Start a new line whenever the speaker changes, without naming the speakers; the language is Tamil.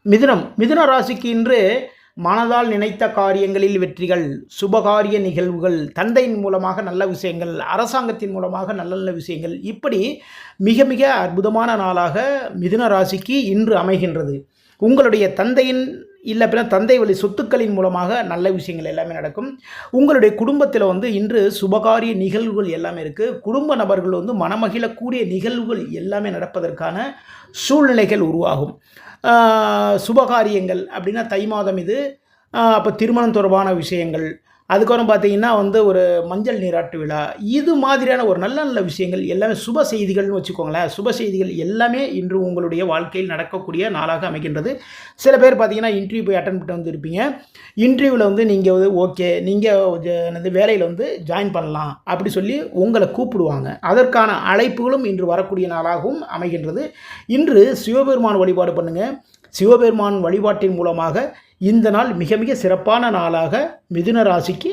மிதுன ராசிக்கு இன்று மனதால் நினைத்த காரியங்களில் வெற்றிகள், சுபகாரிய நிகழ்வுகள், தந்தையின் மூலமாக நல்ல விஷயங்கள், அரசாங்கத்தின் மூலமாக நல்ல நல்ல விஷயங்கள், இப்படி மிக மிக அற்புதமான நாளாக மிதுன ராசிக்கு இன்று அமைகின்றது. உங்களுடைய தந்தையின் இல்லை அப்படின்னா தந்தை வழி சொத்துக்களின் மூலமாக நல்ல விஷயங்கள் எல்லாமே நடக்கும். உங்களுடைய குடும்பத்தில் இன்று சுபகாரிய நிகழ்வுகள் எல்லாமே இருக்குது. குடும்ப நபர்கள் மனமகிழக்கூடிய நிகழ்வுகள் எல்லாமே நடப்பதற்கான சூழ்நிலைகள் உருவாகும். சுபகாரியங்கள் அப்படின்னா தை மாதம் இது. அப்போ திருமணம் தொடர்பான விஷயங்கள், அதுக்கப்புறம் பார்த்திங்கன்னா ஒரு மஞ்சள் நீராட்டு விழா, இது மாதிரியான ஒரு நல்ல நல்ல விஷயங்கள் எல்லாமே சுப செய்திகள்னு வச்சுக்கோங்களேன். சுப செய்திகள் எல்லாமே இன்று உங்களுடைய வாழ்க்கையில் நடக்கக்கூடிய நாளாக அமைகின்றது. சில பேர் பார்த்திங்கன்னா இன்டர்வியூ போய் அட்டன் பண்ணிட்டு வந்துருப்பீங்க. இன்டர்வியூவில் நீங்கள் ஓகே நீங்கள் வேலையில் ஜாயின் பண்ணலாம் அப்படி சொல்லி உங்களை கூப்பிடுவாங்க. அதற்கான அழைப்புகளும் இன்று வரக்கூடிய நாளாகவும் அமைகின்றது. இன்று சிவபெருமான் வழிபாடு பண்ணுங்கள். சிவபெருமான் வழிபாட்டின் மூலமாக இந்த நாள் மிக மிக சிறப்பான நாளாக மிதுன ராசிக்கு